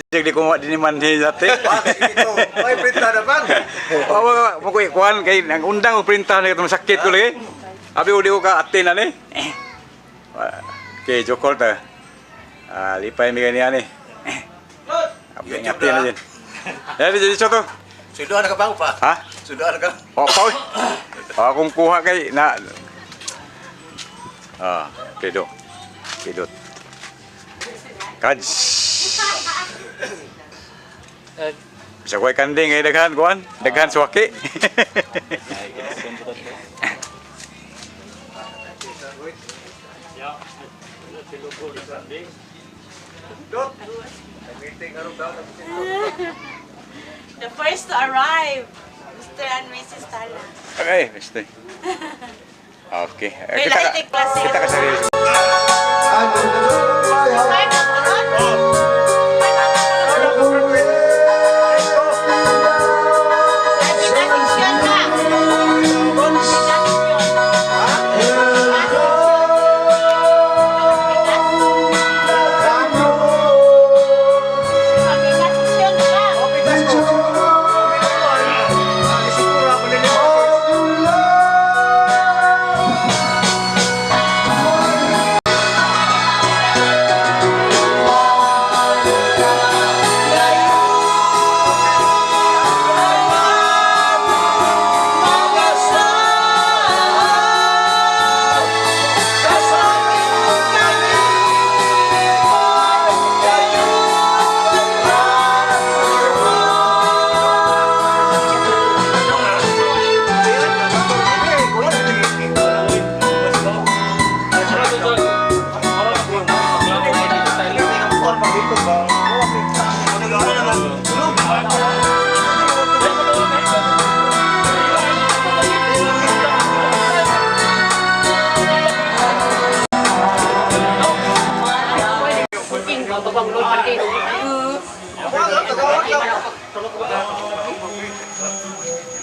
Jadi ko diniman di dati. May printa na bang? Mo ko ikuan kay nang undang ko printa na itong sakit ko lagi. Abi udi ko ka atin na ni. Okay, jokol ta. Lipay mi kaniya ni. Abi ngatin na din. Ya jadi contoh. Sudah na ka bang pa? Ha? Sudah na ka? Pau. Akong kuha kay na. Pedot. Pedot. Kads. Bisa kuai kanding ay daghan kuan, daghan suwaki. The first to arrive, Mr. and Mrs. Tala. Okay, basta. Okay. May lighting klase. Kita ka sarili.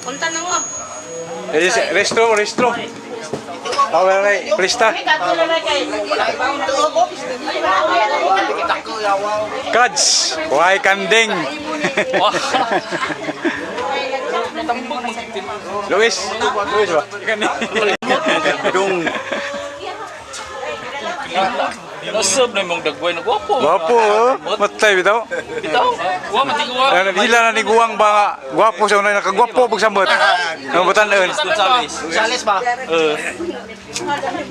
Punta na mo. Restro. Tawag na plista. Kads, kuhay kanding. Luis ba? Dung. Nasab na mong dagway na gwapo. Gwapo, matay bitaw. Bitaw. Wa matiguwa. Hila na ni guwang ba gwapo sa unay nakagwapo pag sambot. Ang butan-on. Salis ba?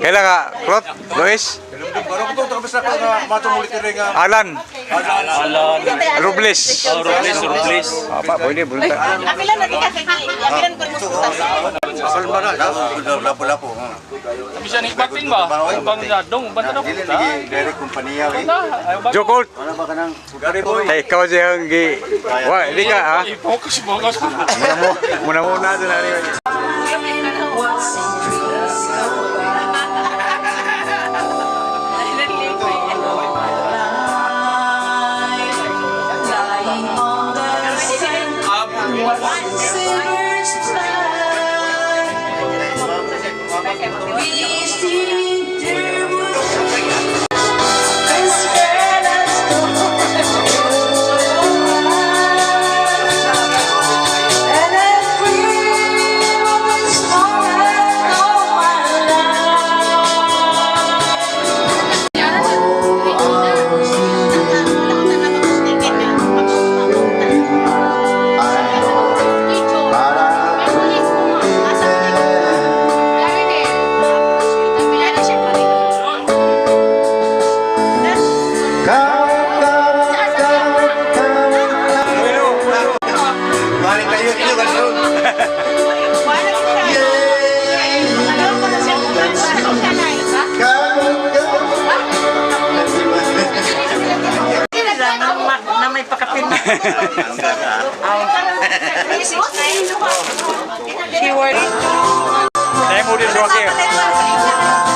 Kaila ka, Klot, Luis, Baru ko to basta ka matumulit nga. Alan, Alan. Robles. Robles. Apa, pwede bulunta. Apilan na kita kay apilan ko mo sa. Salma na. Lapo-lapo. Bisa ni pating ba? Bang dadong banta na Dili puta. lagi dari kompanya we. Jokol, Ano ba kanang sugari boy? hey, ikaw siyang gi... Wah, hindi ka, ha? Focus. Muna doon na rin. Saya mau disuapin.